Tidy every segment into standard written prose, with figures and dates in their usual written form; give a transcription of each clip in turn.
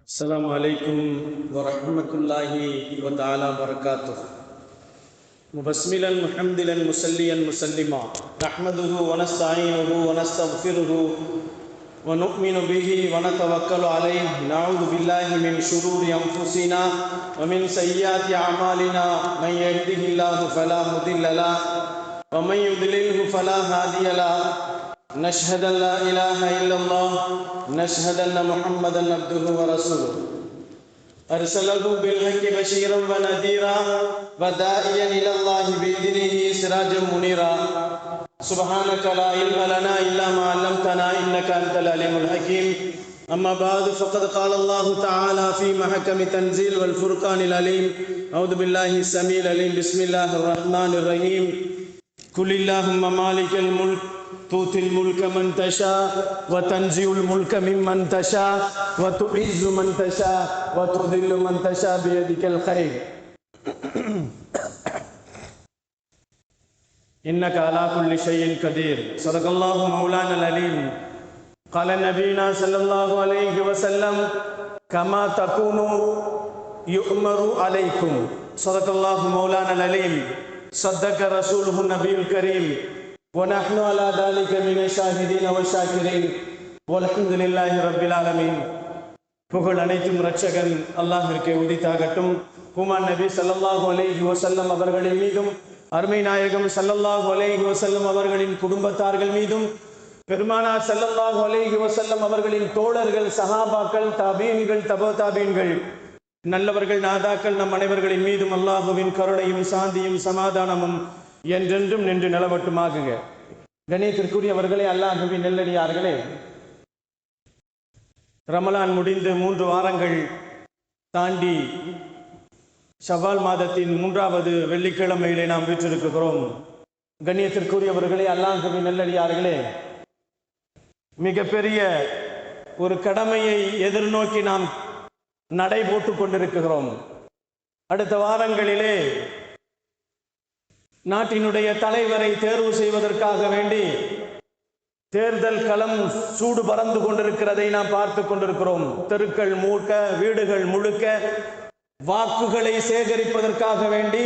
السلام عليكم ورحمة الله وتعالى وبركاته. مبسملا محمدلا مسليا مسلما نحمده ونستعينه ونستغفره ونؤمن به ونتوكل عليه. نعوذ بالله من شرور أنفسنا ومن سيئات أعمالنا. من يهده الله فلا مضل له ومن يضلله فلا هادي له. نشهد أن لا إله إلا الله نشهد أن محمدا عبده ورسوله أرسله بالحق بشيرا ونذيرا وداعيا إلى الله بإذنه سراجا منيرا. سبحانك لا علم لنا إلا ما علمتنا إنك أنت العليم الحكيم. أما بعد فقد قال الله تعالى في محكم تنزيل والفرقان العليم. أعوذ بالله السميع العليم. بسم الله الرحمن الرحيم. قل اللهم مالك الملك تؤتي الملك من تشاء وتنزع الملك ممن تشاء وتعز من تشاء وتذل من تشاء بيدك الخير إنك على كل شيء قدير. صدق الله مولانا العليم. قال نبينا صلى الله عليه وسلم كما تكونوا يؤمر عليكم. صدق الله مولانا العليم. صدق رسوله النبي الكريم ونحن على ذلك من الشاهدين والشاكرين والحمد لله رب العالمين. புகழ் அனைத்தும் இரட்சகன் அல்லாஹ்விற்கே உரித்தாகட்டும். ஹுமான் நபி ஸல்லல்லாஹு அலைஹி வஸல்லம் அவர்களின் மீதும் அருமை நாயகம் ஸல்லல்லாஹு அலைஹி வஸல்லம் அவர்களின் குடும்பத்தார்கள் மீதும் பெருமானார் ஸல்லல்லாஹு அலைஹி வஸல்லம் அவர்களின் தோழர்கள் சஹாபாக்கள் தாபீன்கள் தபோ தாபீன்கள் நல்லவர்கள் நாதாக்கள் நம் அனைவர்களின் மீதும் அல்லாஹுவின் கருணையும் சாந்தியும் சமாதானமும் என்றென்றும் நின்று நிலவட்டுமாகுக. கண்ணியத்திற்குரியவர்களே, அல்லாஹுவின் நெல்லடியார்களே, ரமலான் முடிந்து 3 வாரங்கள் தாண்டி ஷவ்வால் மாதத்தின் 3வது வெள்ளிக்கிழமையிலே நாம் வீற்றிருக்கிறோம். கண்ணியத்திற்குரியவர்களே, அல்லாஹுவின் நெல்லடியார்களே, மிகப்பெரிய ஒரு கடமையை எதிர்நோக்கி நாம் நடை போட்டு கொண்டிருக்கிறோம். அடுத்த வாரங்களிலே நாட்டினுடைய தலைவரை தேர்வு செய்வதற்காக வேண்டி தேர்தல் களம் சூடு பறந்து கொண்டிருக்கிறதை நாம் பார்த்து கொண்டிருக்கிறோம். தெருக்கள் முழுக்க, வீடுகள் முழுக்க வாக்குகளை சேகரிப்பதற்காக வேண்டி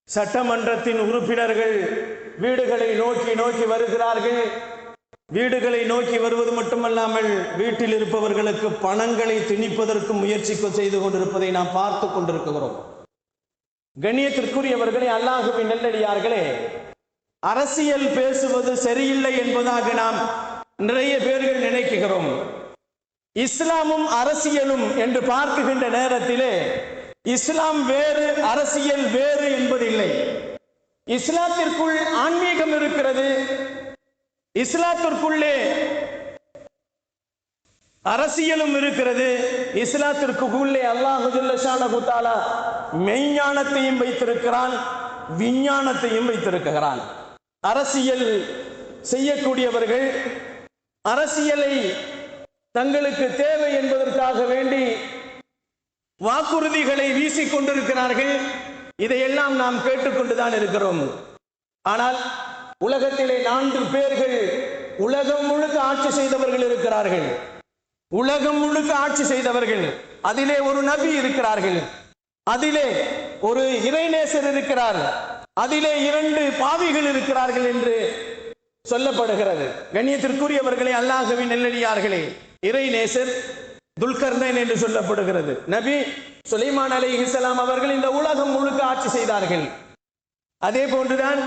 சட்டமன்றத்தின் உறுப்பினர்கள் வீடுகளை நோக்கி வருகிறார்கள். வீடுகளை நோக்கி வருவது மட்டுமல்லாமல் வீட்டில் இருப்பவர்களுக்கு பணங்களை திணிப்பதற்கு முயற்சி செய்து கொண்டிருப்பதை நாம் பார்த்து கொண்டிருக்கிறோம். கண்ணியத்திற்குரியவர்களே, அல்லாஹுவின் நெல்லடியார்களே, அரசியல் பேசுவது சரியில்லை என்பதாக நாம் நிறைய பேர்கள் நினைக்கிறோம். இஸ்லாமும் அரசியலும் என்று பார்க்குகின்ற நேரத்திலே இஸ்லாம் வேறு அரசியல் வேறு என்பதில்லை. இஸ்லாத்திற்குள் ஆன்மீகம் இருக்கிறது, இஸ்லாத்திற்குள்ளே அரசியலும் இருக்கிறது. இஸ்லாத்திற்குள்ளே அல்லாஹ் ஜல்ல ஷானஹு தஆலா மெய்ஞானத்தையும் வைத்திருக்கிறான், விஞ்ஞானத்தையும் வைத்திருக்கிறான். அரசியல் செய்யக்கூடியவர்கள் அரசியலை தங்களுக்கு தேவை என்பதற்காக வேண்டி வாக்குறுதிகளை வீசிக் கொண்டிருக்கிறார்கள். இதையெல்லாம் நாம் கேட்டுக்கொண்டுதான் இருக்கிறோம். ஆனால் உலகத்திலே 4 பேர்கள் உலகம் முழுக்க ஆட்சி செய்தவர்கள் இருக்கிறார்கள். உலகம் முழுக்க ஆட்சி செய்தவர்கள். அதிலே ஒரு நபி இருக்கிறார்கள், அதிலே ஒரு இறைநேசர் இருக்கிறார், அதிலே 2 பாவிகள் இருக்கிறார்கள் என்று சொல்லப்படுகிறது. கண்ணியத்திற்குரியவர்களே, அல்லாஹ்வின் நெல்லடியார்களே, இறைநேசர் துல்கர்னைன் என்று சொல்லப்படுகிறது. நபி சுலைமான் அலைஹிஸ்ஸலாம் அவர்கள் இந்த உலகம் முழுக்க ஆட்சி செய்தார்கள். அதே போன்றுதான்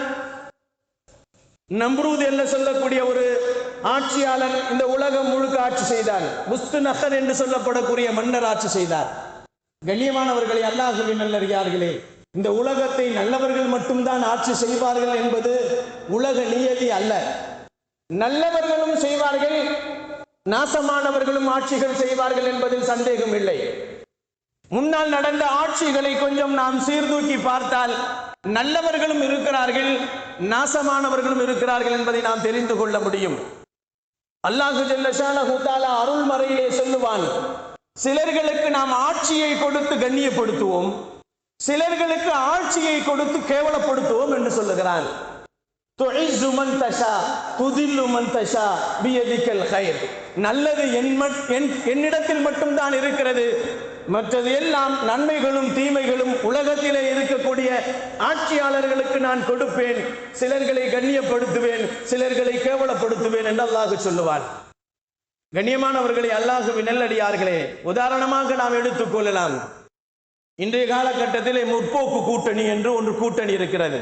நம்ரூத் என்று சொல்லக்கூடிய ஒரு ஆட்சியாளர் இந்த உலகம் முழுக்க ஆட்சி செய்தார். முஸ்து நகர் என்று சொல்லப்படக்கூடிய மன்னர் ஆட்சி செய்தார். கண்ணியமானவர்களே, அல்லாஹ்வின் நல்லடியார்களே, இந்த உலகத்தை நல்லவர்கள் மட்டும்தான் ஆட்சி செய்வார்கள் என்பது உலக நியதி அல்ல. நல்லவர்களும் செய்வார்கள், நாசமானவர்களும் ஆட்சிகள் செய்வார்கள் என்பதில் சந்தேகம் இல்லை. முன்னால் நடந்த ஆட்சிகளை கொஞ்சம் நாம் சீர்தூக்கி பார்த்தால் நல்லவர்களும் இருக்கிறார்கள், நாசமானவர்களும் இருக்கிறார்கள் என்பதை நாம் தெரிந்து கொள்ள முடியும். அல்லாஹ் ஜல்ல ஷானஹு தஆலா அருள்மறையிலே சொல்லுவான், சிலர்களுக்கு நாம் ஆட்சியை கொடுத்து கண்ணியப்படுத்துவோம், சிலர்களுக்கு ஆட்சியை கொடுத்து கேவலப்படுத்துவோம் என்று சொல்லுகிறான். துஇஸ்ஸு மன் தஷா துதில்லு மன் தஷா பியதிக்கல் கைர். நல்லது என்னிடத்தில் மட்டும்தான் இருக்கிறது, மற்றது எல்லாம் நன்மைகளும் தீமைகளும் உலகத்திலே இருக்கக்கூடிய ஆட்சியாளர்களுக்கு நான் கொடுப்பேன். சிலர்களை கண்ணியப்படுத்துவேன், சிலர்களை கேவலப்படுத்துவேன் என்று அல்லாஹ் சொல்லுவான். கண்ணியமானவர்களை, அல்லாஹ்வின் நல்லடியார்களே, உதாரணமாக நாம் எடுத்துக்கொள்ளலாம். இன்றைய காலகட்டத்திலே முற்போக்கு கூட்டணி என்று ஒன்று கூட்டணி இருக்கிறது.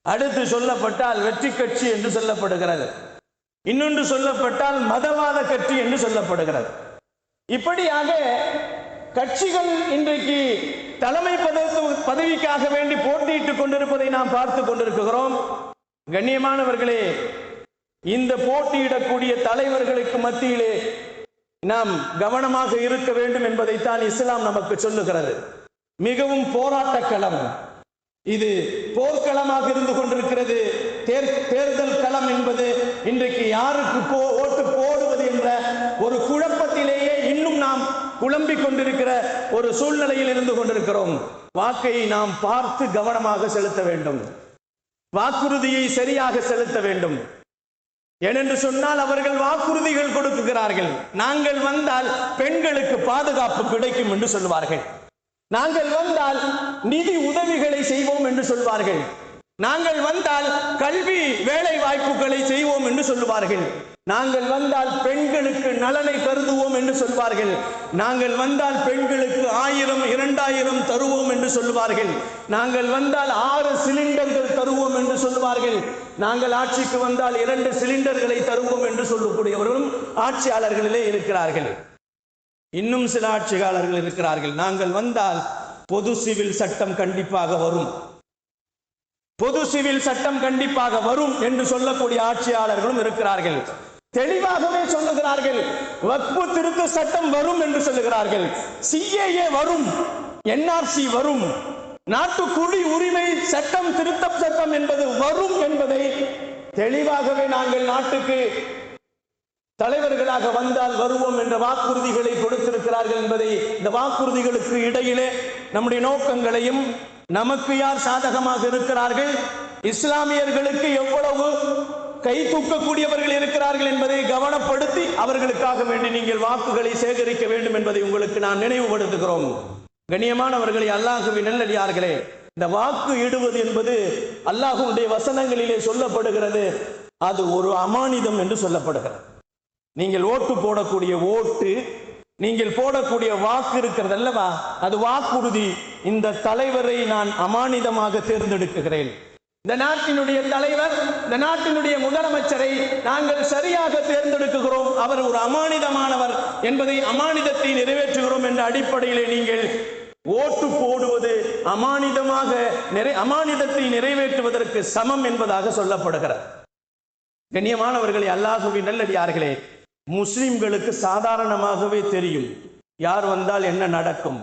அடுத்து சொல்லப்பட்டால் வெற்றி கட்சி என்று சொல்லப்படுகிறது. இன்னொன்று சொல்லப்பட்டால் மதவாத கட்சி என்று சொல்லப்படுகிறது. இப்படியாக கட்சிகள் இன்றைக்கு தலைமை பதவிக்காக வேண்டி போட்டியிட்டுக் கொண்டிருப்பதை நாம் பார்த்து கொண்டிருக்கிறோம். கண்ணியமானவர்களே, இந்த போட்டியிடக்கூடிய தலைவர்களுக்கு மத்தியிலே நாம் கவனமாக இருக்க வேண்டும் என்பதைத்தான் இஸ்லாம் நமக்கு சொல்லுகிறது. மிகவும் போராட்ட களம் இது, போர்க்களமாக இருந்து கொண்டிருக்கிறது. தேர்தல் களம் என்பது இன்றைக்கு யாருக்கு ஓட்டு போடுவது என்ற ஒரு குழப்பத்திலேயே இன்னும் நாம் குழம்பிக் கொண்டிருக்கிற ஒரு சூழ்நிலையில் இருந்து கொண்டிருக்கிறோம். வாக்கை நாம் பார்த்து கவனமாக செலுத்த வேண்டும், வாக்குறுதியை சரியாக செலுத்த வேண்டும். ஏனென்று சொன்னால் அவர்கள் வாக்குறுதிகள் கொடுக்கிறார்கள். நாங்கள் வந்தால் பெண்களுக்கு பாதுகாப்பு கிடைக்கும் என்று சொல்வார்கள், நாங்கள் வந்தால் நிதி உதவிகளை செய்வோம் என்று சொல்வார்கள், நாங்கள் வந்தால் கல்வி வேலை வாய்ப்புகளை செய்வோம் என்று சொல்லுவார்கள், நாங்கள் வந்தால் பெண்களுக்கு நலனை கருதுவோம் என்று சொல்வார்கள், நாங்கள் வந்தால் பெண்களுக்கு 1000 2000 தருவோம் என்று சொல்லுவார்கள், நாங்கள் வந்தால் 6 சிலிண்டர்கள் தருவோம் என்று சொல்லுவார்கள், நாங்கள் ஆட்சிக்கு வந்தால் 2 சிலிண்டர்களை தருவோம் என்று சொல்லக்கூடியவர்களும் ஆட்சியாளர்களிலே இருக்கிறார்கள். இன்னும் சில ஆட்சியாளர்கள் இருக்கிறார்கள், நாங்கள் வந்தால் பொது சிவில் சட்டம் கண்டிப்பாக வரும், பொது சிவில் சட்டம் கண்டிப்பாக வரும் என்று சொல்லக்கூடிய ஆட்சியாளர்களும் இருக்கிறார்கள். தெளிவாகவே சொல்லுகிறார்கள், வக்ஃபு திருத்த சட்டம் வரும் என்று சொல்லுகிறார்கள், சிஏஏ வரும், என்ஆர்சி வரும், நாட்டுக்குடி உரிமை சட்டம் திருத்த சட்டம் என்பது வரும் என்பதை தெளிவாகவே நாங்கள் நாட்டுக்கு தலைவர்களாக வந்தால் வருவோம் என்ற வாக்குறுதிகளை கொடுத்திருக்கிறார்கள் என்பதை, இந்த வாக்குறுதிகளுக்கு இடையிலே நம்முடைய நோக்கங்களையும், நமக்கு யார் சாதகமாக இருக்கிறார்கள், இஸ்லாமியர்களுக்கு எவ்வளவு கை தூக்கக்கூடியவர்கள் இருக்கிறார்கள் என்பதை கவனப்படுத்தி அவர்களுக்காக வேண்டி நீங்கள் வாக்குகளை சேகரிக்க வேண்டும் என்பதை உங்களுக்கு நான் நினைவுபடுத்துகிறோம். கண்ணியமானவர்களே, அல்லாஹ்வின் நல்லடியார்களே, இந்த வாக்கு இடுவது என்பது அல்லாஹ்வுடைய வசனங்களிலே சொல்லப்படுகிறது, அது ஒரு அமானிதம் என்று சொல்லப்படுகிறது. நீங்கள் ஓட்டு போடக்கூடிய ஓட்டு, நீங்கள் போடக்கூடிய வாக்கு இருக்கிறது அல்லவா, அது வாக்குறுதி. இந்த தலைவரை நான் அமானிதமாக தேர்ந்தெடுக்கிறேன், இந்த நாட்டினுடைய தலைவர், இந்த நாட்டினுடைய முதலமைச்சரை நாங்கள் சரியாக தேர்ந்தெடுக்கிறோம், அவர் ஒரு அமானிதமானவர் என்பதை, அமானிதத்தை நிறைவேற்றுகிறோம் என்ற அடிப்படையிலே நீங்கள் ஓட்டு போடுவது அமானிதத்தை நிறைவேற்றுவதற்கு சமம் என்பதாக சொல்லப்படுகிறது. கண்ணியமானவர்களே, அல்லாஹ்வின் நல்லடியார்களே, முஸ்லிம்களுக்கு சாதாரணமாகவே தெரியும் யார் வந்தால் என்ன நடக்கும்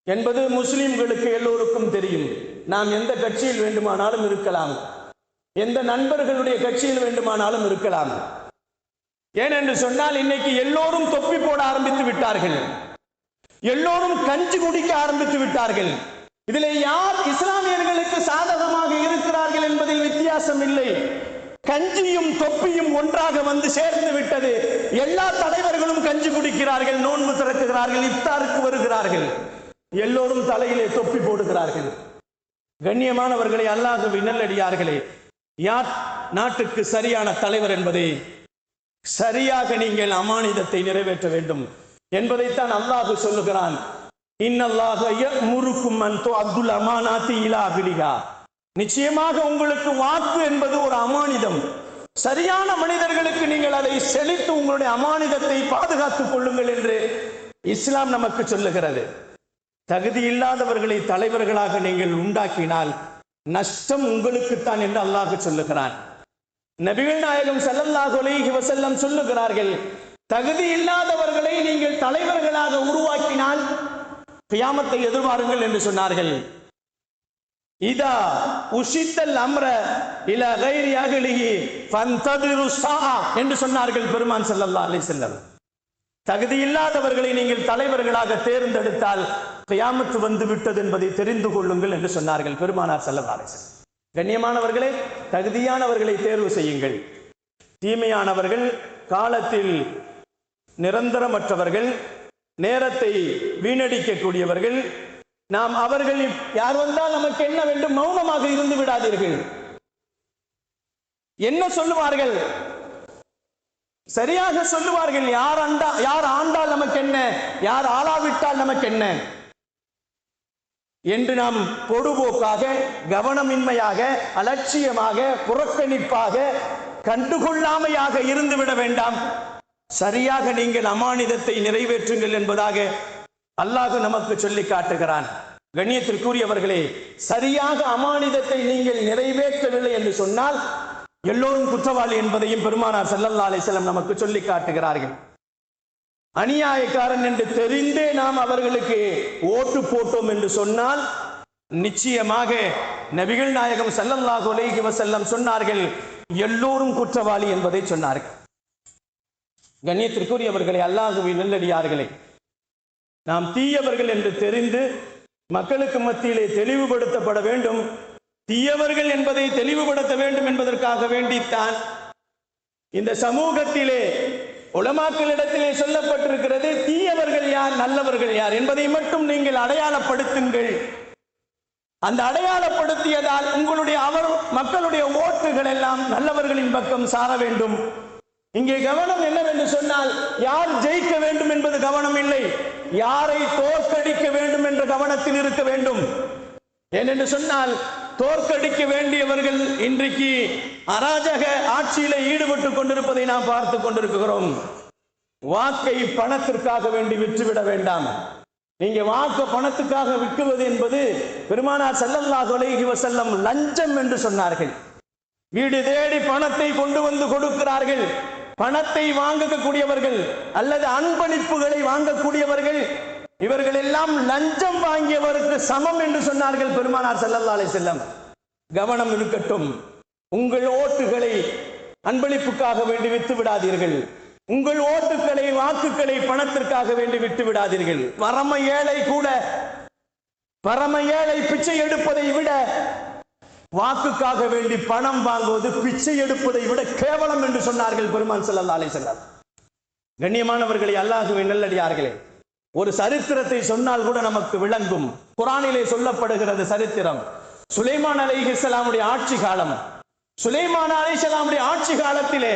என்பது முஸ்லிம்களுக்கு எல்லோருக்கும் தெரியும். நாம் எந்த கட்சியில் வேண்டுமானாலும் இருக்கலாம், எந்த நண்பர்களுடைய கட்சியில் வேண்டுமானாலும் இருக்கலாம். ஏனென்று சொன்னால் இன்னைக்கு எல்லோரும் தொப்பி போட ஆரம்பித்து விட்டார்கள், எல்லோரும் கஞ்சி குடிக்க ஆரம்பித்து விட்டார்கள். இதில் யார் இஸ்லாமியர்களுக்கு சாதகமாக இருக்கிறார்கள் என்பதில் வித்தியாசம் இல்லை. கஞ்சியும் தொப்பியும் ஒன்றாக வந்து சேர்ந்து விட்டது. எல்லா தலைவர்களும் கஞ்சி குடிக்கிறார்கள், நோன்பு திறக்குகிறார்கள், இஃப்தாருக்கு வருகிறார்கள், எல்லோரும் தலையிலே தொப்பி போடுகிறார்கள். கண்ணியமானவர்களே, அல்லாஹ்வின் நல்லடியார்களே, யார் நாட்டுக்கு சரியான தலைவர் என்பதை சரியாக நீங்கள் அமானிதத்தை நிறைவேற்ற வேண்டும் என்பதைத்தான் அல்லாஹ் சொல்லுகிறான். இன்னல்லாஹ யஅமுருக்கும் அன் துஅத்துல் அமானாத்தி இலா அஹ்லிஹா. நிச்சயமாக உங்களுக்கு வாக்கு என்பது ஒரு அமானிதம். சரியான மனிதர்களுக்கு நீங்கள் அதை செலுத்தி உங்களுடைய அமானிதத்தை பாதுகாத்துக் கொள்ளுங்கள் என்று இஸ்லாம் நமக்கு சொல்லுகிறது. தகுதி இல்லாதவர்களை தலைவர்களாக நீங்கள் உண்டாக்கினால் நஷ்டம் உங்களுக்குத்தான் என்று அல்லாஹ் சொல்லுகிறான். நபிகள் நாயகம் ஸல்லல்லாஹு அலைஹி வஸல்லம் சொல்லுகிறார்கள், தகுதி இல்லாதவர்களை நீங்கள் தலைவர்களாக உருவாக்கினால் கியாமத்தை எதிர்பாருங்கள் என்று சொன்னார்கள். இதா உஷித்தல் அம்ர இலா கைரி அஹ்லிஹி ஃபந்ததிரு ஸாஅ என்று சொன்னார்கள் பெருமான் ஸல்லல்லாஹு அலைஹி வஸல்லம். தகுதி இல்லாதவர்களை நீங்கள் தலைவர்களாக தேர்ந்தெடுத்தால் கியாமத்து வந்து விட்டது என்பதை தெரிந்து கொள்ளுங்கள் என்று சொன்னார்கள் பெருமானார் ஸல்லல்லாஹு அலைஹி வஸல்லம். கண்ணியமானவர்களே, தகுதியானவர்களை தேர்வு செய்யுங்கள். தீமையானவர்கள், காலத்தில் நிரந்தரமற்றவர்கள், நேரத்தை வீணடிக்கக்கூடியவர்கள். நாம் அவர்கள் யார் வந்தால் நமக்கு என்ன வேண்டும், மௌனமாக இருந்து விடாதீர்கள். என்ன சொல்லுவார்கள்? சரியாக சொல்லுவார்கள். யார் ஆண்டால் நமக்கு என்ன, யார் ஆளாவிட்டால் நமக்கு என்ன என்று நாம் பொடுபோக்காக, கவனமின்மையாக, அலட்சியமாக, புறக்கணிப்பாக, கண்டுகொள்ளாமையாக இருந்துவிட வேண்டாம். சரியாக நீங்கள் அமானிதத்தை நிறைவேற்றுங்கள் என்பதாக அல்லாஹ் நமக்கு சொல்லி காட்டுகிறான். கண்ணியத்திற்குரியவர்களே, சரியாக அமானிதத்தை நீங்கள் நிறைவேற்றவில்லை என்று சொன்னால் எல்லோரும் குற்றவாளி என்பதையும் பெருமானார் ஸல்லல்லாஹு அலைஹி வஸல்லம் நமக்கு சொல்லி காட்டுகிறார்கள். அநியாயக்காரன் என்று தெரிந்தே நாம் அவர்களுக்கு ஓட்டு போட்டோம் என்று சொன்னால் நிச்சயமாக நபிகள் நாயகம் ஸல்லல்லாஹு அலைஹி வஸல்லம் சொன்னார்கள், எல்லோரும் குற்றவாளி என்பதை சொன்னார்கள். கண்ணியத்திற்குரியவர்களே, அல்லாஹ்வின் நல்லடியார்களே, நாம் தீயவர்கள் என்று தெரிந்து மக்களுக்கு மத்தியிலே தெளிவுபடுத்தப்பட வேண்டும். தீயவர்கள் என்பதை தெளிவுபடுத்த வேண்டும் என்பதற்காக வேண்டித்தான் இந்த சமூகத்திலே உலமாக்களிடத்திலே சொல்லப்பட்டிருக்கிறது, தீயவர்கள் யார், நல்லவர்கள் யார் என்பதை மட்டும் நீங்கள் அடையாளப்படுத்துங்கள். அந்த அடையாளப்படுத்தியதால் உங்களுடைய மக்களுடைய ஓட்டுகள் எல்லாம் நல்லவர்களின் பக்கம் சார வேண்டும். இங்கே கவனம் என்னவென்று சொன்னால், யார் ஜெயிக்க வேண்டும் என்பது கவனம் இல்லை, யாரை தோற்கடிக்க வேண்டும் என்ற கவனத்தில் இருக்க வேண்டும். ஏனென்று சொன்னால், தோற்கடிக்க வேண்டியவர்கள் இன்றைக்கு அராஜக ஆட்சியில ஈடுபட்டு கொண்டிருப்பதை நாம் பார்த்து கொண்டிருக்கிறோம். வாக்கை பணத்திற்காக வேண்டி விற்றுவிட வேண்டாம். நீங்க வாக்கு பணத்துக்காக விற்குவது என்பது பெருமானார் ஸல்லல்லாஹு அலைஹி வஸல்லம் லஞ்சம் என்று சொன்னார்கள். வீடு தேடி பணத்தை கொண்டு வந்து கொடுக்கிறார்கள். பணத்தை வாங்கக்கூடியவர்கள் அல்லது அன்பளிப்புகளை வாங்கக்கூடியவர்கள், இவர்கள் எல்லாம் லஞ்சம் வாங்கியவருக்கு சமம் என்று சொன்னார்கள் பெருமானார் ஸல்லல்லாஹு அலைஹி வஸல்லம். கவனம் இருக்கட்டும். உங்கள் ஓட்டுகளை அன்பளிப்புக்காக வேண்டி விட்டு விடாதீர்கள். உங்கள் ஓட்டுகளை, வாக்குகளை பணத்திற்காக வேண்டி விட்டு விடாதீர்கள். பரம ஏழை பிச்சை எடுப்பதை விட வாக்குக்காக வேண்டி பணம் வாங்குவது பிச்சை எடுப்பதை விட கேவலம் என்று சொன்னார்கள் பெருமான் ஸல்லல்லாஹு அலைஹி வஸல்லம். கண்ணியமானவர்களே, அல்லாஹ்வின் நல்லடியார்களே, ஒரு சரித்திரத்தை சொன்னால் கூட நமக்கு விளங்கும். குர்ஆனிலே சொல்லப்படுகிறது சரித்திரம். சுலைமான் அலைஹிஸ்ஸலாமுடைய ஆட்சி காலம். சுலைமான் அலைஹிஸ்ஸலாமுடைய ஆட்சி காலத்திலே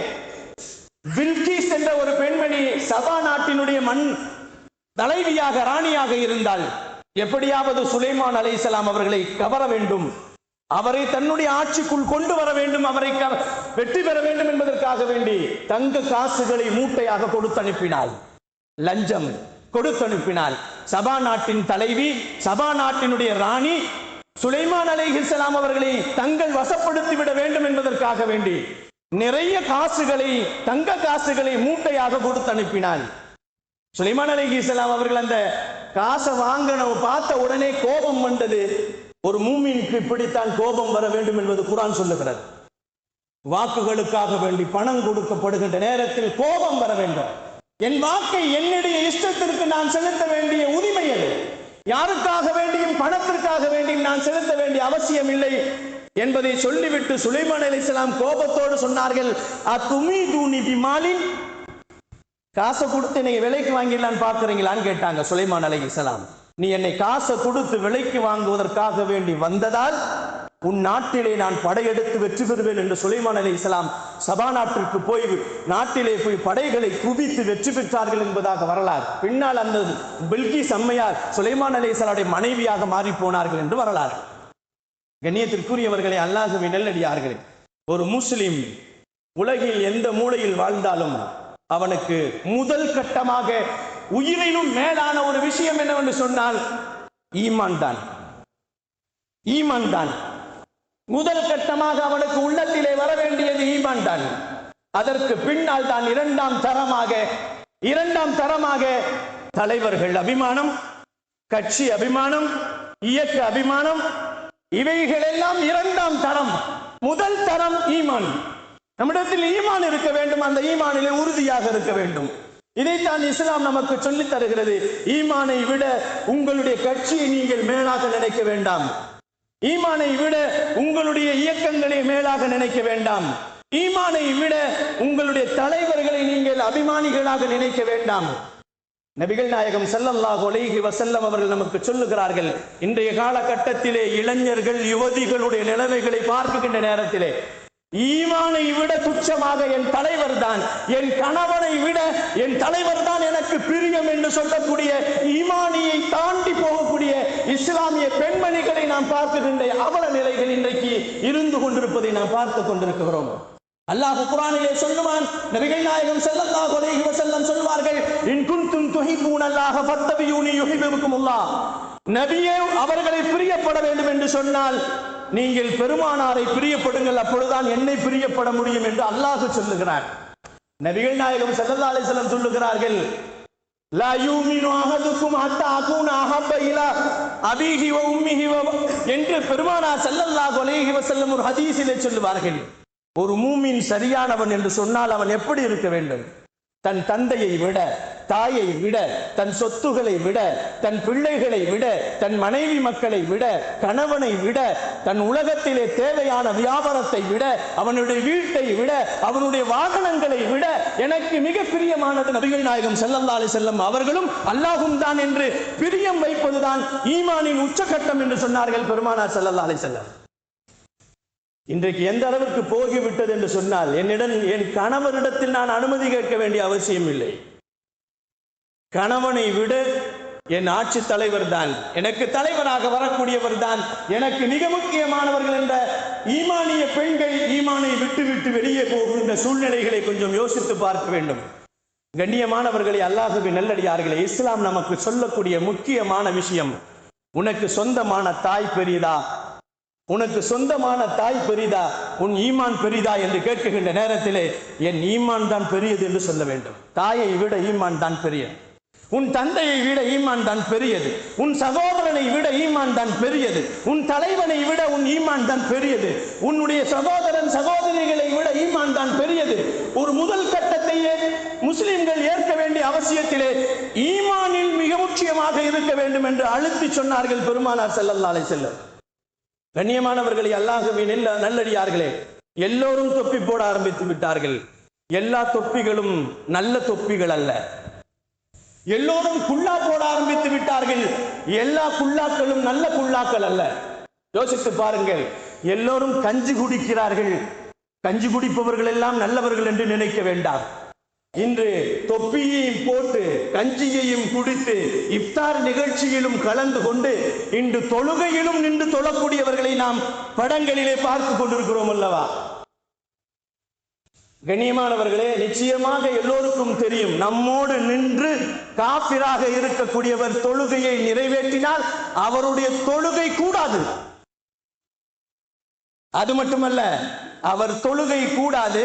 பில்கீஸ் என்ற ஒரு பெண்மணி சபா நாட்டினுடைய தலைவியாக, ராணியாக இருந்தால், எப்படியாவது சுலைமான் அலைஹிஸ்ஸலாம் அவர்களை கவர வேண்டும், அவரை தன்னுடைய ஆட்சிக்குள் கொண்டு வர வேண்டும், அவரை வெற்றி பெற வேண்டும் என்பதற்காக வேண்டி தங்க காசுகளை மூட்டையாக கொடுத்து அனுப்பினாள். லஞ்சம் கொடுத்து அனுப்பினாள். சபா நாட்டின் தலைவி, சபா நாட்டினுடைய ராணி சுலைமான் அலைஹிஸ்ஸலாம் அவர்களை தங்கள் வசப்படுத்தி விட வேண்டும் என்பதற்காக வேண்டி நிறைய காசுகளை, தங்க காசுகளை மூட்டையாக கொடுத்து அனுப்பினாள். சுலைமான் அலைஹிஸ்ஸலாம் அவர்கள் அந்த காசை பார்த்த உடனே கோபம் வந்தது. ஒரு மூமினுக்கு இப்படித்தான் கோபம் வர வேண்டும் என்பது குர்ஆன் சொல்லுகிறது. வாக்குகளுக்காக வேண்டி பணம் கொடுக்கப்படுகின்ற நேரத்தில் கோபம் வர வேண்டும். என் வாக்கை என்னுடைய இஷ்டத்திற்கு நான் செலுத்த வேண்டிய உரிமை அது. யாருக்காக வேண்டியும் பணத்திற்காக வேண்டியும் நான் செலுத்த வேண்டிய அவசியம் இல்லை என்பதை சொல்லிவிட்டு சுலைமான் அலைஹிஸ்ஸலாம் கோபத்தோடு சொன்னார்கள், அத்துமீதுனி பிமாலின், காசை கொடுத்து நீங்க விலைக்கு வாங்கிடலான்னு பார்க்குறீங்களான்னு கேட்டாங்க சுலைமான் அலைஹிஸ்ஸலாம். நீ என்னை காசை கொடுத்து விலைக்கு வாங்குவதற்காக வேண்டி வந்ததால் உன் நாட்டிலே நான் படையெடுத்து வெற்றி பெறுவேன் என்று சுலைமான் அலைஹிஸ்ஸலாம் சபா நாட்டிற்கு போய் நாட்டிலே போய் படைகளை குவித்து வெற்றி பெற்றார்கள் என்பதாக வரலாறு. பின்னால் அந்த பில்கீஸ் அம்மையார் சுலைமான் அலைஹிஸ்ஸலாமுடைய மனைவியாக மாறி போனார்கள் என்று வரலாறு. கண்ணியத்திற்குரியவர்களே, அல்லாஹ்வின் நல்லடியார்களே, ஒரு முஸ்லிம் உலகில் எந்த மூலையில் வாழ்ந்தாலும் அவனுக்கு முதல் கட்டமாக உயிரினும் மேலான ஒரு விஷயம் என்னவென்று சொன்னால் ஈமான் தான். ஈமான் தான் முதல் கட்டமாக அவனுக்கு உள்ளத்திலே வர வேண்டியது. ஈமான் தான். அதற்கு பின்னால் தான் இரண்டாம் தரமாக தலைவர்கள் அபிமானம், கட்சி அபிமானம், இயக்க அபிமானம், இவைகள் எல்லாம் இரண்டாம் தரம். முதல் தரம் ஈமான். நம்மிடத்தில் ஈமான் இருக்க வேண்டும். அந்த ஈமானிலே உறுதியாக இருக்க வேண்டும். இதைத்தான் இஸ்லாம் நமக்கு சொல்லித் தருகிறது. ஈமானை விட உங்களுடைய கட்சியை நீங்கள் மேலாக நினைக்க வேண்டாம். ஈமானை விட உங்களுடைய இயக்கங்களை மேலாக நினைக்க வேண்டாம். ஈமானை விட உங்களுடைய தலைவர்களை நீங்கள் அபிமானிகளாக நினைக்க வேண்டாம். நபிகள் நாயகம் ஸல்லல்லாஹு அலைஹி வஸல்லம் அவர்கள் நமக்கு சொல்லுகிறார்கள், இன்றைய காலகட்டத்திலே இளைஞர்கள் யுவதிகளுடைய நிலைமைகளை பார்க்கின்ற நேரத்திலே ஈமானை விட துச்சமாக என் தலைவர் தான், என் கணவனை விட என் தலைவர் தான் எனக்கு பிரியம் என்று சொல்லக்கூடிய ஈமானியை தாண்டி போகக்கூடிய இஸ்லாமிய பெண்மணிகளை நாம் பார்க்கின்ற அவல நிலைகள் இன்றைக்கு இருந்து கொண்டிருப்பதை நாம் பார்த்து கொண்டிருக்கிறோம். அல்லாஹ் குர்ஆனிலே சொல்லுவான், நபிகள் நாயகம் ஸல்லல்லாஹு அலைஹி வஸல்லம் சொல்வார்கள், இன் குன்தும் துஹிப்பூனல்லாஹ ஃபத்தபியூனி யுஹிப்புக்குமுல்லாஹ். நபியே அவர்களை பிரியப்பட வேண்டும் என்று சொன்னால் நீங்கள் பெருமானாரை பிரியப்படுங்கள், அப்பொழுதுதான் என்னை பிரியப்பட முடியும் என்று அல்லாஹ் சொல்லுகிறார். நபிகள் நாயகம் ஸல்லல்லாஹு அலைஹி வஸல்லம் சொல்லுகிறார்கள், லா யூமினு அஹதுக்கும் ஹத்தா அகூன அஹப்ப இலா அபீஹி வ உம்மிஹி என்று பெருமானார் ஸல்லல்லாஹு அலைஹி வஸல்லம் ஒரு ஹதீஸிலே சொல்லுவார்கள். ஒரு மூமின் சரியானவன் என்று சொன்னால் அவன் எப்படி இருக்க வேண்டும்? தன் தந்தையை விட, தாயை விட, தன் சொத்துகளை விட, தன் பிள்ளைகளை விட, தன் மனைவி மக்களை விட, கணவனை விட, தன் உலகத்திலே தேவையான வியாபாரத்தை விட, அவனுடைய வீட்டை விட, அவனுடைய வாகனங்களை விட எனக்கு மிக பிரியமானது நபிகள் நாயகம் ஸல்லல்லாஹு அலைஹி வஸல்லம் அவர்களும் அல்லாஹ்வும் தான் என்று பிரியம் வைப்பதுதான் ஈமானின் உச்சகட்டம் என்று சொன்னார்கள் பெருமானார் ஸல்லல்லாஹு அலைஹி வஸல்லம். இன்றைக்கு எந்த அளவுக்கு போகிவிட்டது என்று சொன்னால், என்னிடம் என் கணவரிடத்தில் நான் அனுமதி கேட்க வேண்டிய அவசியம் இல்லை. கணவனை விட என் ஆட்சி தலைவர் தான், எனக்கு தலைவராக வரக்கூடியவர் தான் எனக்கு மிக முக்கியமானவர்கள் என்ற ஈமானிய பெண்கள் ஈமானை விட்டு விட்டு வெளியே போகின்ற சூழ்நிலைகளை கொஞ்சம் யோசித்து பார்க்க வேண்டும். கண்ணியமானவர்களை, அல்லாஹ்வின் நல்லடியார்களே, இஸ்லாம் நமக்கு சொல்லக்கூடிய முக்கியமான விஷயம், உனக்கு சொந்தமான தாய் பெரிதா, உனக்கு சொந்தமான தாய் பெரிதா, உன் ஈமான் பெரிதா என்று கேட்கின்ற நேரத்திலே என் ஈமான் தான் பெரியது என்று சொல்ல வேண்டும். தாயை விட ஈமான் தான் பெரியது. உன் தந்தையை விட ஈமான் தான் பெரியது. உன் சகோதரனை விட ஈமான் தான் பெரியது. உன் தலைவனை விட உன் ஈமான் தான் பெரியது. உன்னுடைய சகோதரன் சகோதரிகளை விட ஈமான் தான் பெரியது. ஒரு முதல் கட்டத்தையே முஸ்லிம்கள் ஏற்க வேண்டிய அவசியத்திலே ஈமானில் மிக முக்கியமாக இருக்க வேண்டும் என்று அழுத்தி சொன்னார்கள் பெருமானார் ஸல்லல்லாஹு அலைஹி வஸல்லம். கண்ணியமானவர்களை, அல்லாஹ்வின் நல்லடியார்களே, எல்லோரும் தொப்பி போட ஆரம்பித்து விட்டார்கள். எல்லா தொப்பிகளும் நல்ல தொப்பிகள் அல்ல. எல்லோரும் குல்லா போட ஆரம்பித்து விட்டார்கள். எல்லா குல்லாக்களும் நல்ல குல்லாக்கள் அல்ல. யோசித்து பாருங்கள். எல்லோரும் கஞ்சி குடிக்கிறார்கள். கஞ்சி குடிப்பவர்கள் எல்லாம் நல்லவர்கள் என்று நினைக்க வேண்டாம். இன்று தொப்பியையும் போட்டு கஞ்சியையும் குடித்து இஃப்தார் நிகழ்ச்சியிலும் கலந்து கொண்டு இன்று தொழுகையிலும் நின்று தொழக்கூடியவர்களை நாம் படங்களிலே பார்த்து கொண்டிருக்கிறோம் அல்லவா? கண்ணியமானவர்களே, நிச்சயமாக எல்லோருக்கும் தெரியும், நம்மோடு நின்று காஃபிராக இருக்கக்கூடியவர் தொழுகையை நிறைவேற்றினால் அவருடைய தொழுகை கூடாது. அது மட்டுமல்ல, அவர் தொழுகை கூடாது,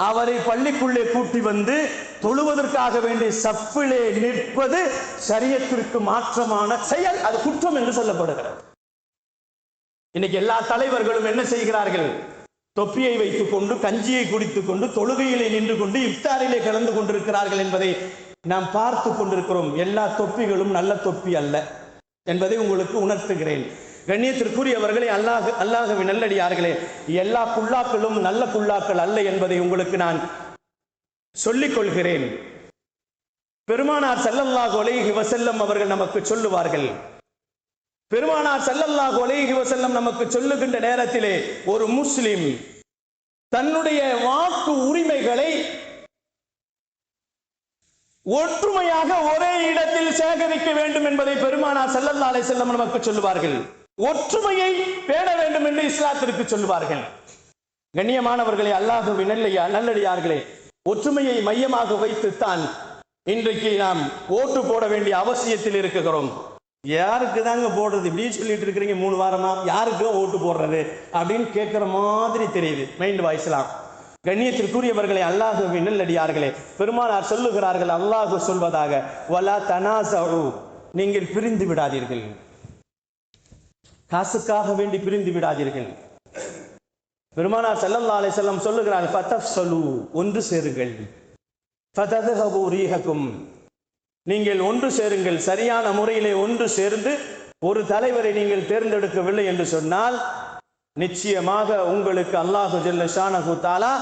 அவரை பள்ளிக்குள்ளே கூட்டி வந்து தொழுவதற்காக வேண்டிய சப்பிலே நிற்பது ஷரியத்திற்கு மாற்றமான செயல், அது குற்றம் என்று சொல்லப்படுகிறது. இன்னைக்கு எல்லா தலைவர்களும் என்ன செய்கிறார்கள்? தொப்பியை வைத்துக் கொண்டு கஞ்சியை குடித்துக் கொண்டு தொழுகையிலே நின்று கொண்டு இஃப்தாரிலே கலந்து கொண்டிருக்கிறார்கள் என்பதை நாம் பார்த்து கொண்டிருக்கிறோம். எல்லா தொப்பிகளும் நல்ல தொப்பி அல்ல என்பதை உங்களுக்கு உணர்த்துகிறேன். கண்ணியத்திற்குரியவர்களே, அல்லாஹ்வின் நல்லடியார்களே, எல்லா குல்லாக்களும் நல்ல குல்லாக்கள் அல்ல என்பதை உங்களுக்கு நான் சொல்லிக் கொள்கிறேன். பெருமானார் ஸல்லல்லாஹு அலைஹி வஸல்லம் அவர்கள் நமக்கு சொல்லுவார்கள். பெருமானார் ஸல்லல்லாஹு அலைஹி வஸல்லம் நமக்கு சொல்லுகின்ற நேரத்திலே ஒரு முஸ்லிம் தன்னுடைய வாக்கு உரிமைகளை ஒற்றுமையாக ஒரே இடத்தில் சேகரிக்க வேண்டும் என்பதை பெருமானார் ஸல்லல்லாஹு அலைஹி வஸல்லம் நமக்கு சொல்லுவார்கள். ஒற்றுமையை பேண வேண்டும் என்று இஸ்லாத்திற்கு சொல்லுவார்கள். கண்ணியமானவர்களே, அல்லாஹ்வின் நல்லடியார்களே, ஒற்றுமையை மையமாக வைத்துத்தான் இன்றைக்கு நாம் ஓட்டு போட வேண்டிய அவசியத்தில் இருக்கிறோம். யாருக்கு தாங்க போடுறது? இப்படி சொல்லிட்டு இருக்கிறீங்க 3 வாரமா, யாருக்கு ஓட்டு போடுறது அப்படின்னு கேட்கிற மாதிரி தெரியுது மைண்ட் வாய்ஸ்லாம். கண்ணியத்திற்குரியவர்களே, அல்லாஹ்வின் நல்லடியார்களே, பெருமானார் சொல்லுகிறார்கள், அல்லாஹ் சொல்வதாக, வலா தனாஸு, நீங்கள் பிரிந்து விடாதீர்கள், காசுக்காக வேண்டி பிரிந்து விடாதீர்கள். பெருமானார் ஸல்லல்லாஹு அலைஹி வஸல்லம் சொல்லுகிறார்கள், ஃபதஃப்ஸலு, ஒன்று சேருங்கள், ஃபதத்ஹபு ரீஹக்கும், நீங்கள் ஒன்று சேருங்கள், சரியான முறையிலே ஒன்று சேர்ந்து ஒரு தலைவரை நீங்கள் தேர்ந்தெடுக்கவில்லை என்று சொன்னால் நிச்சயமாக உங்களுக்கு அல்லாஹு ஜல்ல ஷானஹு தஆலா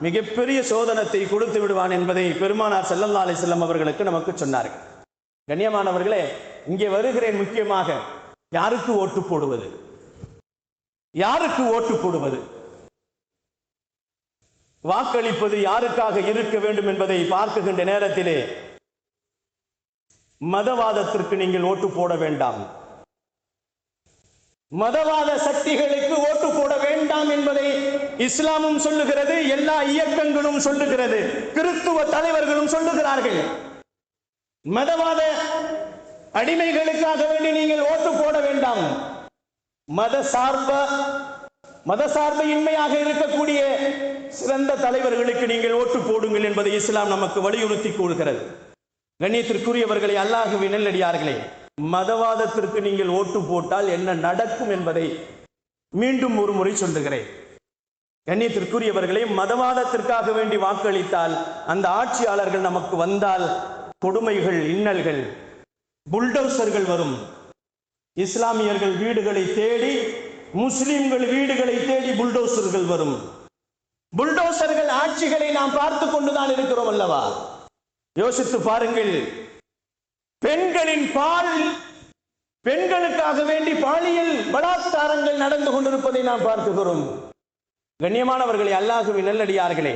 மிகப்பெரிய சோதனத்தை கொடுத்து விடுவான் என்பதை பெருமானார் ஸல்லல்லாஹு அலைஹி வஸல்லம் அவர்களுக்கு நமக்கு சொன்னார்கள். கண்ணியமானவர்களே, இங்கே வருகிறேன். முக்கியமாக யாருக்கு ஓட்டு போடுவது, யாருக்கு ஓட்டு போடுவது, வாக்களிப்பது யாருக்காக இருக்க வேண்டும் என்பதை பார்க்குகின்ற நேரத்திலே மதவாதத்திற்கு நீங்கள் ஓட்டு போட வேண்டாம், மதவாத சக்திகளுக்கு ஓட்டு போட வேண்டாம் என்பதை இஸ்லாமும் சொல்லுகிறது, எல்லா இயக்கங்களும் சொல்லுகிறது, கிறிஸ்துவ தலைவர்களும் சொல்லுகிறார்கள். மதவாத அடிமைகளுக்காக வேண்டி நீங்கள் ஓட்டு போட வேண்டாம். மதசார்பையின்மையாக இருக்கக்கூடிய சிறந்த தலைவர்களுக்கு நீங்கள் ஓட்டு போடுங்கள் என்பதை இஸ்லாம் நமக்கு வலியுறுத்தி கூறுகிறது. கண்ணியத்திற்குரியவர்களை, அல்லாஹ்வின் நல்லடியார்களே, மதவாதத்திற்கு நீங்கள் ஓட்டு போட்டால் என்ன நடக்கும் என்பதை மீண்டும் ஒரு முறை சொல்லுகிறேன். கண்ணியத்திற்குரியவர்களே, மதவாதத்திற்காக வேண்டி வாக்களித்தால் அந்த ஆட்சியாளர்கள் நமக்கு வந்தால் கொடுமைகள், இன்னல்கள், புல்டோசர்கள் வரும். இஸ்லாமியர்கள் வீடுகளை தேடி, முஸ்லிம்கள் வீடுகளை தேடி புல்டோசர்கள் வரும். புல்டோசர்கள் ஆட்சிகளை நாம் பார்த்து கொண்டுதான் இருக்கிறோம் அல்லவா? யோசித்து பாருங்கள். பெண்களுக்காக வேண்டி பாலியல் பலாத்காரங்கள் நடந்து கொண்டிருப்பதை நாம் பார்க்கிறோம். கண்ணியமானவர்களே, அல்லாஹ்வின் நல்லடியார்களே,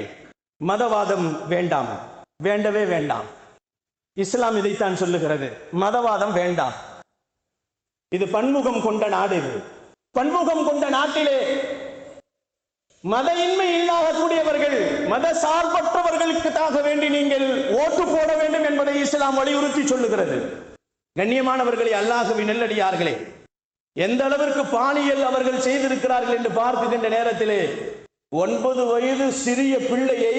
மதவாதம் வேண்டாம், வேண்டவே வேண்டாம். இஸ்லாம் இதைத்தான் சொல்லுகிறது, மதவாதம் வேண்டாம். இது பன்முகம் கொண்ட நாடு. இது பன்முகம் கொண்ட நாட்டிலே மத இன்மை இல்லாதக்கூடியவர்கள், மத சார்பற்றவர்களுக்காக வேண்டி நீங்கள் ஓட்டு போட வேண்டும் என்பதை இஸ்லாம் வலியுறுத்தி சொல்லுகிறது. கண்ணியமானவர்களே, அல்லாஹ்வின் நல்லடியார்களே, எந்த அளவிற்கு பாலியல் அவர்கள் செய்திருக்கிறார்கள் என்று பார்க்கின்ற நேரத்திலே 9 வயது சிறிய பிள்ளையை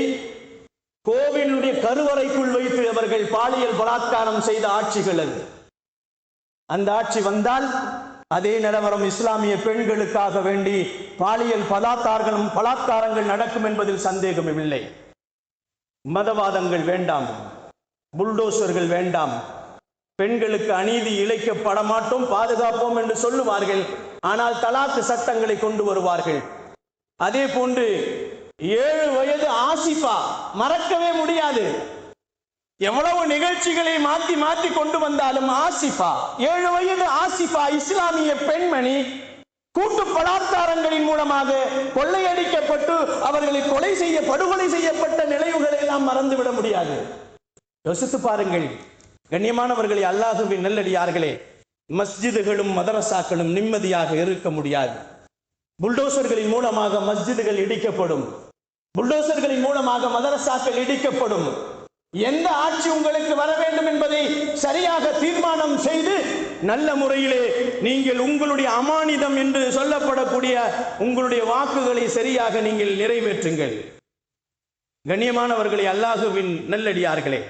கோவிலுடைய கருவறைக்குள் வைத்து அவர்கள் பாலியல் பலாத்காரம் செய்த ஆட்சிகள் அது. அந்த ஆட்சி வந்தால் அதே நிலவரம் இஸ்லாமிய பெண்களுக்காக வேண்டி பாலியல் பலாத்காரங்கள் நடக்கும் என்பதில் சந்தேகமும் இல்லை. மதவாதங்கள் வேண்டாம், புல்டோசர்கள் வேண்டாம். பெண்களுக்கு அநீதி இழைக்கப்பட மாட்டோம், பாதுகாப்போம் என்று சொல்லுவார்கள். ஆனால் தலாக்கு சட்டங்களை கொண்டு வருவார்கள். அதே போன்று 7 வயது ஆசிஃபா, மறக்கவே முடியாது. எவ்வளவு நிகழ்ச்சிகளை மாற்றி மாற்றி கொண்டு வந்தாலும் ஆசிஃபா, 7 வயது ஆசிஃபா, இஸ்லாமிய பெண்மணி கூட்டு பலாத்காரங்களின் மூலமாக கொள்ளையடிக்கப்பட்டு அவர்களை படுகொலை செய்யப்பட்ட நிலைவுகளை எல்லாம் மறந்துவிட முடியாது. யோசித்து பாருங்கள். கண்ணியமானவர்களே, அல்லாஹ்வின் நல்லடியார்களே, மஸ்ஜிதுகளும் மதரசாக்களும் நிம்மதியாக இருக்க முடியாது. புல்டோசர்களின் மூலமாக மஸ்ஜிதுகள் இடிக்கப்படும், புல்டோசர்களின் மூலமாக மதரசாக்கள் இடிக்கப்படும். எந்த ஆட்சி உங்களுக்கு வர வேண்டும் என்பதை சரியாக தீர்மானம் செய்து நல்ல முறையிலே நீங்கள் உங்களுடைய அமானிதம் என்று சொல்லப்படக்கூடிய உங்களுடைய வாக்குகளை சரியாக நீங்கள் நிறைவேற்றுங்கள். கண்ணியமானவர்களே, அல்லாஹ்வின் நல்லடியார்களே,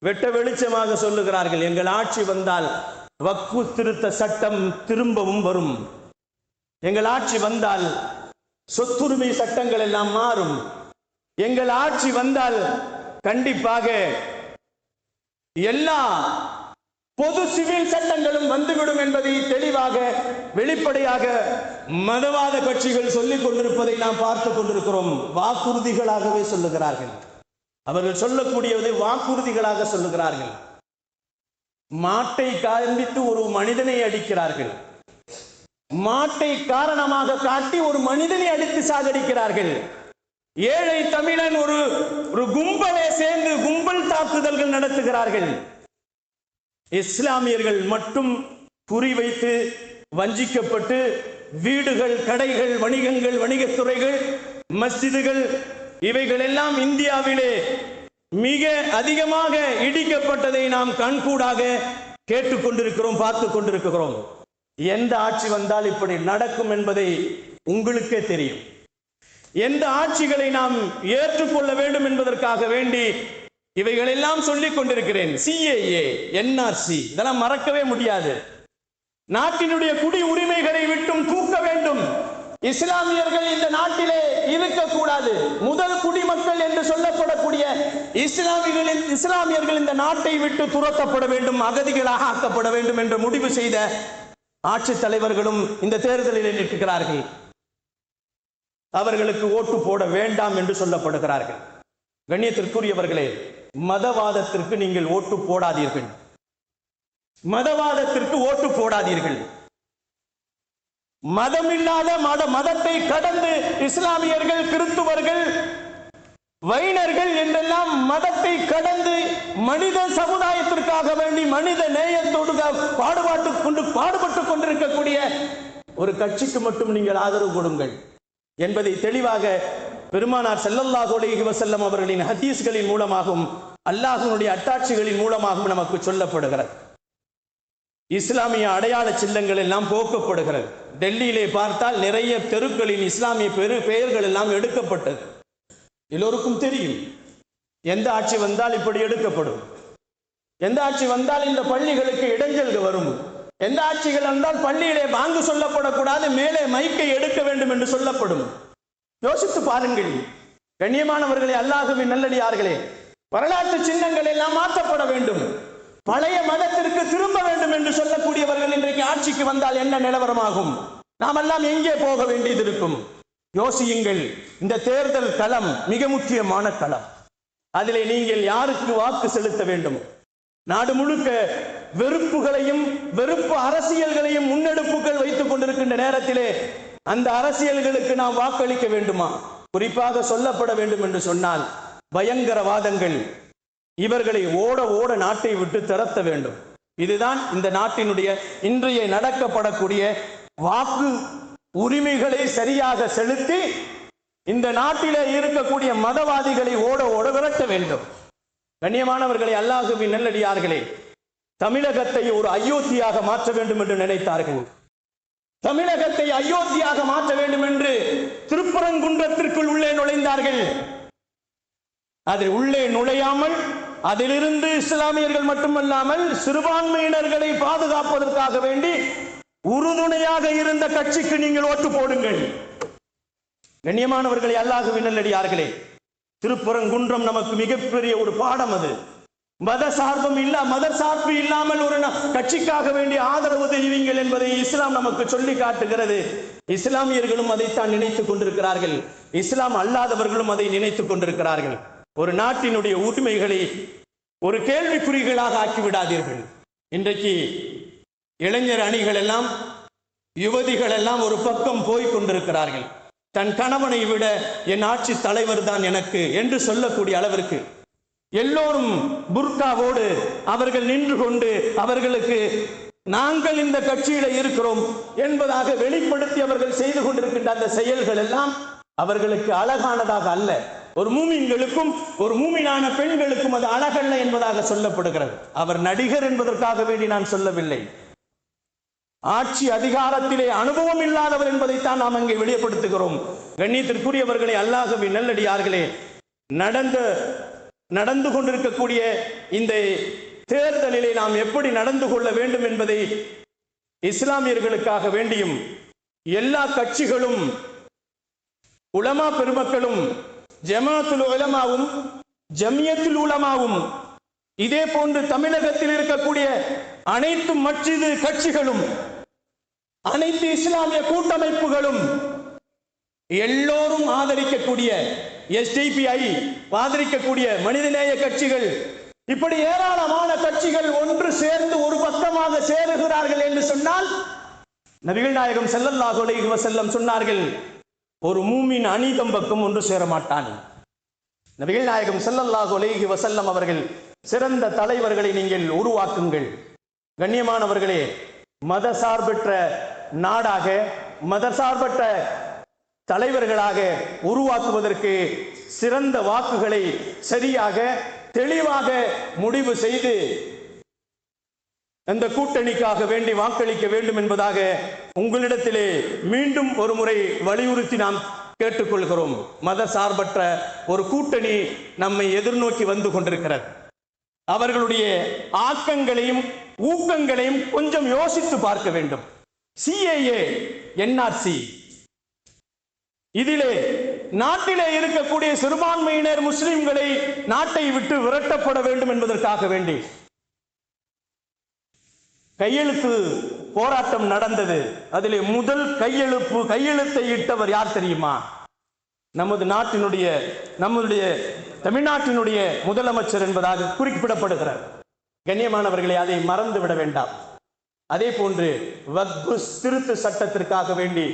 வெட்ட வெளிச்சமாக சொல்லுகிறார்கள், எங்கள் ஆட்சி வந்தால் வக்ஃபு திருத்த சட்டம் திரும்பவும் வரும். எங்கள் ஆட்சி வந்தால் சொத்துரிமை சட்டங்கள் எல்லாம் மாறும். எங்கள் ஆட்சி வந்தால் கண்டிப்பாக எல்லா பொது சிவில் சட்டங்களும் வந்துவிடும் என்பதை தெளிவாக வெளிப்படையாக மதவாத கட்சிகள் சொல்லிக் கொண்டிருப்பதை நாம் பார்த்து கொண்டிருக்கிறோம். வாக்குறுதிகளாகவே சொல்லுகிறார்கள். அவர்கள் சொல்லக்கூடியதை வாக்குறுதிகளாக சொல்லுகிறார்கள். மாட்டை காண்பித்து ஒரு மனிதனை அடிக்கிறார்கள், மாட்டை காரணமாக காட்டி ஒரு மனிதனை அடித்து சாகடிக்கிறார்கள். ஏழை தமிழன் ஒரு கும்பலை சேர்ந்து கும்பல் தாக்குதல்கள் நடத்துகிறார்கள். இஸ்லாமியர்கள் மட்டும் குறிவைத்து வஞ்சிக்கப்பட்டு வீடுகள், கடைகள், வணிகங்கள், வணிகத்துறைகள், மஸ்ஜிதுகள் இவைகள் எல்லாம் இந்தியாவிலே மிக அதிகமாக இடிக்கப்பட்டதை நாம் கண்கூடாக கேட்டுக்கொண்டிருக்கிறோம், பார்த்து கொண்டிருக்கிறோம். எந்த ஆட்சி வந்தால் இப்படி நடக்கும் என்பதை உங்களுக்கே தெரியும். எந்த ஆட்சிகளை நாம் ஏற்றுக்கொள்ள வேண்டும் என்பதற்காக வேண்டி இவைகள் எல்லாம் சொல்லிக் கொண்டிருக்கிறேன். CAA, NRC இதெல்லாம் மறக்கவே முடியாது. நாட்டினுடைய குடி உரிமைகளை விட்டும் தூக்க வேண்டும். இஸ்லாமியர்கள் இந்த நாட்டிலே இருக்கக்கூடாது. முதல் குடிமக்கள் என்று சொல்லப்படக்கூடிய இஸ்லாமியர்கள் இந்த நாட்டை விட்டு துரத்தப்பட வேண்டும், அகதிகளாக ஆக்கப்பட வேண்டும் என்று முடிவு செய்த ஆட்சி தலைவர்களும் இந்த தேர்தலில் நிற்கிறார்கள். அவர்களுக்கு ஓட்டு போட வேண்டாம் என்று சொல்லப்படுகிறார்கள். கண்ணியத்திற்குரியவர்களே, மதவாதத்திற்கு நீங்கள் ஓட்டு போடாதீர்கள். மதவாதத்திற்கு ஓட்டு போடாதீர்கள். மதமில்லாத மதத்தை கடந்து இஸ்லாமியர்கள், கிறிஸ்துவர்கள், வைணர்கள் என்றெல்லாம் மதத்தை கடந்து மனித சமுதாயத்திற்காக வேண்டி மனித நேயத்தோடு பாடுபட்டுக் கொண்டிருக்கக்கூடிய ஒரு கட்சிக்கு மட்டும் நீங்கள் ஆதரவு கொடுங்கள் என்பதை தெளிவாக பெருமானார் ஸல்லல்லாஹு அலைஹி வஸல்லம் அவர்களின் ஹதீஸ்களின் மூலமாகவும் அல்லாஹ்வுடைய அத்தாட்சிகளின் மூலமாகவும் நமக்கு சொல்லப்படுகிறது. இஸ்லாமிய அடையாள சின்னங்கள் எல்லாம் போக்கப்படுகிறது. டெல்லியிலே பார்த்தால் நிறைய தெருக்களின் இஸ்லாமிய பெயர்கள் எல்லாம் எடுக்கப்பட்டது. எல்லோருக்கும் தெரியும், எந்த ஆட்சி வந்தால் இப்படி எடுக்கப்படும், எந்த ஆட்சி வந்தால் இந்த பள்ளிகளுக்கு இடைஞ்சல்கள் வரும், எந்த ஆட்சிகள் வந்தால் பள்ளியிலே பாங்கு சொல்லப்படக்கூடாது, மேலே மைக்கை எடுக்க வேண்டும் என்று சொல்லப்படும். யோசித்து பாருங்கள் கண்ணியமானவர்களே, அல்லாஹ்வின் நல்லடியார்களே, வரலாற்று சின்னங்கள் எல்லாம் மாற்றப்பட வேண்டும், பழைய மதத்திற்கு திரும்ப வேண்டும் என்று சொல்லக்கூடியவர்கள் இன்றைக்கு ஆட்சிக்கு வந்தால் என்ன நிலவரமாகும்? நாம் எல்லாம் எங்கே போக வேண்டியது இருக்கும்? யோசியுங்கள். இந்த தேர்தல் களம் மிக முக்கியமான களம். அதிலே நீங்கள் யாருக்கு வாக்கு செலுத்த வேண்டும்? நாடு முழுக்க வெறுப்புகளையும் வெறுப்பு அரசியல்களையும் முன்னெடுப்புகள் வைத்துக் கொண்டிருக்கின்ற நேரத்திலே அந்த அரசியல்களுக்கு நாம் வாக்களிக்க வேண்டுமா? குறிப்பாக சொல்லப்பட வேண்டும் என்று சொன்னால் பயங்கரவாதங்கள் இவர்களை ஓட ஓட நாட்டை விட்டு திரட்ட வேண்டும். இதுதான் இந்த நாட்டினுடைய இன்றைய நடக்கப்படக்கூடிய வாக்கு உரிமைகளை சரியாக செலுத்தி இந்த நாட்டிலே இருக்கக்கூடிய மதவாதிகளை ஓட ஓட விரட்ட வேண்டும். கண்ணியமானவர்களை, அல்லாஹ்வின் நல்லடியார்களே, தமிழகத்தை ஒரு அயோத்தியாக மாற்ற வேண்டும் என்று நினைத்தார்கள். தமிழகத்தை அயோத்தியாக மாற்ற வேண்டும் என்று திருப்பரங்குன்றத்திற்குள் உள்ளே நுழைந்தார்கள். அதில் உள்ளே நுழையாமல் அதிலிருந்து இஸ்லாமியர்கள் மட்டுமல்லாமல் சிறுபான்மையினர்களை பாதுகாப்பதற்காக வேண்டி உறுதுணையாக இருந்த கட்சிக்கு நீங்கள் ஓட்டு போடுங்கள். கண்ணியமானவர்களே, அல்லாஹ்வின் நல்லடியார்களே, திருப்பரங்குன்றம் நமக்கு மிகப்பெரிய ஒரு பாடம். அது மத சார்பு இல்லாமல் ஒரு கட்சிக்காக வேண்டிய ஆதரவு தெரிவிங்கள் என்பதை இஸ்லாம் நமக்கு சொல்லி காட்டுகிறது. இஸ்லாமியர்களும் அதைத்தான் நினைத்துக் கொண்டிருக்கிறார்கள், இஸ்லாம் அல்லாதவர்களும் அதை நினைத்துக் கொண்டிருக்கிறார்கள். ஒரு நாட்டினுடைய உரிமைகளை ஒரு கேள்விக்குறிகளாக ஆக்கிவிடாதீர்கள். இன்றைக்கு இளைஞர் அணிகள் எல்லாம், யுவதிகள் எல்லாம் ஒரு பக்கம் போய் கொண்டிருக்கிறார்கள். தன் கணவனை விட என் ஆட்சி தலைவர் தான் எனக்கு என்று சொல்லக்கூடிய அளவிற்கு எல்லோரும் புர்காவோடு அவர்கள் நின்று கொண்டு அவர்களுக்கு நாங்கள் இந்த கட்சியில இருக்கிறோம் என்பதாக வெளிப்படுத்தி அவர்கள் செய்து கொண்டிருக்கின்ற அந்த செயல்கள் எல்லாம் அவர்களுக்கு அழகானதாக அல்ல. ஒரு மூமின்களுக்கும் ஒரு மூமினான பெண்களுக்கும் அது அழகல்ல என்பதாக சொல்லப்படுகிறது. அவர் நடிகர் என்பதற்காக வேண்டி நான் சொல்லவில்லை. ஆட்சி அதிகாரத்திலே அனுபவம் இல்லாதவர் என்பதைத்தான் நாம் அங்கே வெளிப்படுத்துகிறோம். கண்ணியத்திற்குரியவர்களே, அல்லாஹ்வின் நல்லடியார்களே, நடந்து கொண்டிருக்கக்கூடிய இந்த தேர்தலிலே நாம் எப்படி நடந்து கொள்ள வேண்டும் என்பதை இஸ்லாமியர்களுக்காக வேண்டியும் எல்லா கட்சிகளும் உலமா பெருமக்களும் ஜமாத்துல் உலமாவும் ஜமியத்துல் உலமாவும் இதே போன்று தமிழகத்தில் இருக்கக்கூடிய அனைத்து மஸ்ஜிது கட்சிகளும் அனைத்து இஸ்லாமிய கூட்டமைப்புகளும் எல்லோரும் ஆதரிக்கக்கூடிய SDPI ஆதரிக்கக்கூடிய மனிதநேய கட்சிகள், இப்படி ஏராளமான கட்சிகள் ஒன்று சேர்ந்து ஒரு பக்கமாக சேருகிறார்கள் என்று சொன்னால் நபிகள் நாயகம் ஸல்லல்லாஹு அலைஹி வஸல்லம் சொன்னார்கள், ஒரு மூமின் அநீதம் பக்கம் ஒன்று சேர மாட்டான். நபிகள் நாயகம் ஸல்லல்லாஹு அலைஹி வஸல்லம் அவர்கள் சிறந்த தலைவர்களை நீங்கள் உருவாக்குங்கள். கண்ணியமானவர்களே, மதசார்பற்ற நாடாக மதசார்பற்ற தலைவர்களாக உருவாக்குவதற்கு சிறந்த வாக்குகளை சரியாக தெளிவாக முடிவு செய்து அந்த கூட்டணிக்காக வேண்டி வாக்களிக்க வேண்டும் என்பதாக உங்களிடத்திலே மீண்டும் ஒரு முறை வலியுறுத்தி நாம் கேட்டுக்கொள்கிறோம். மத சார்பற்ற ஒரு கூட்டணி நம்மை எதிர்நோக்கி வந்து கொண்டிருக்கிறது. அவர்களுடைய ஆக்கங்களையும் ஊக்கங்களையும் கொஞ்சம் யோசித்து பார்க்க வேண்டும். CAA NRC இதிலே நாட்டிலே இருக்கக்கூடிய சிறுபான்மையினர் முஸ்லிம்களை நாட்டை விட்டு விரட்டப்பட வேண்டும் என்பதற்காக வேண்டி கையெழுத்து போராட்டம் நடந்தது. அதிலே முதல் கையெழுத்தை இட்டவர் யார் தெரியுமா? நம்முடைய தமிழ்நாட்டினுடைய முதலமைச்சர் என்பதாக குறிப்பிடப்படுகிறார். கண்ணியமானவர்களை, அதை மறந்து விட வேண்டாம். அதே போன்று வக்ஃபு திருத்த சட்டத்திற்காக வேண்டி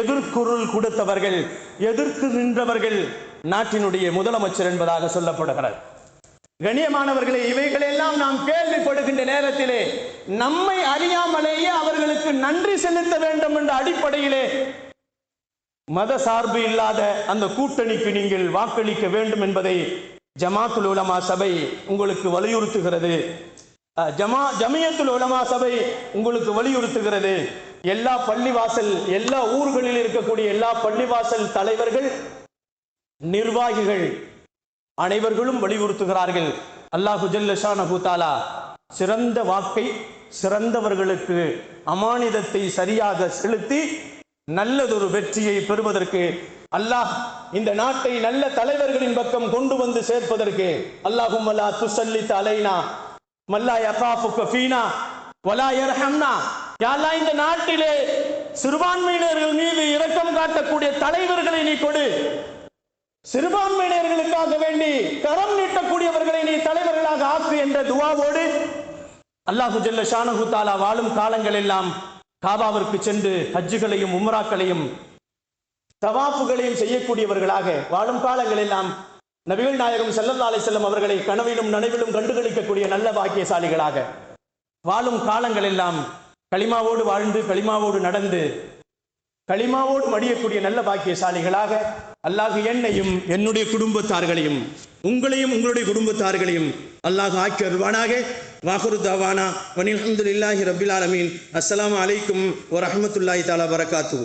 எதிர்குரல் கொடுத்தவர்கள், எதிர்த்து நின்றவர்கள் நாட்டினுடைய முதலமைச்சர் என்பதாக சொல்லப்படுகிறார். கண்ணியமானவர்களே, இவைகளெல்லாம் நாம் கேள்விப்படுகின்ற நேரத்திலே நம்மை அறியாமலேயே அவர்களுக்கு நன்றி செலுத்த வேண்டும் என்ற அடிப்படையிலே மத சார்பு இல்லாத அந்த கூட்டணிக்கு நீங்கள் வாக்களிக்க வேண்டும் என்பதை ஜமாத்துல் உலமா சபை உங்களுக்கு வலியுறுத்துகிறது. ஜமியத்துல் உலமா சபை உங்களுக்கு வலியுறுத்துகிறது. எல்லா பள்ளிவாசல், எல்லா ஊர்களில் இருக்கக்கூடிய எல்லா பள்ளிவாசல் தலைவர்கள், நிர்வாகிகள் அனைவர்களும் வலியுறுத்துகிறார்கள். அல்லாஹு ஜல்ல ஷானஹு தஆலா சிறந்த வாக்கை சிறந்தவர்களுக்கு அமானிதத்தை சரியாக செலுத்தி நல்லதொரு வெற்றியை பெறுவதற்கு, அல்லாஹ் இந்த நாட்டை நல்ல தலைவர்களின் பக்கம் கொண்டு வந்து சேர்ப்பதற்கு, அல்லாஹும்ம லா துஸல்லித் அலைனா மல்லா யகாஃபுக ஃபீனா வலா யர்ஹம்னா, யா அல்லாஹ் இந்த நாட்டிலே சிறுபான்மையினர்கள் மீது இரக்கம் காட்டக்கூடிய தலைவர்களை நீ கொடு, சிறுபான்மையினர்களுக்காக வேண்டி கரம் நீட்டக்கூடியவர்களை நீ தலைவர்களாக ஆக்கு என்ற துஆவோடு அல்லாஹு ஜல்ல ஷானஹு தஆலா வாழும் காலங்கள் எல்லாம் காபாவிற்கு சென்று ஹஜ்ஜுகளையும் உம்ராக்களையும் தவாஃபுகளையும் செய்யக்கூடியவர்களாக வாழும் காலங்கள் எல்லாம் நபிகள் நாயகம் ஸல்லல்லாஹு அலைஹி வஸல்லம் அவர்களை கனவிலும் நனவிலும் கண்டுகளிக்கக்கூடிய நல்ல பாக்கியசாலிகளாக வாழும் காலங்கள் எல்லாம் களிமாவோடு வாழ்ந்து களிமாவோடு நடந்து களிமாவோடு மடியக்கூடிய நல்ல பாக்கியசாலிகளாக அல்லாஹ் என்னையும் என்னுடைய குடும்பத்தார்களையும் உங்களையும் உங்களுடைய குடும்பத்தார்களையும் அல்லாஹ் ஆக்கி அருள்வானாக. வாஹிரு தவானா வனில் ஹம்துலில்லாஹி ரப்பில் ஆலமீன். அஸ்ஸலாமு அலைக்கும் வரஹ்மத்துல்லாஹி தஆலா பரகாத்துஹு.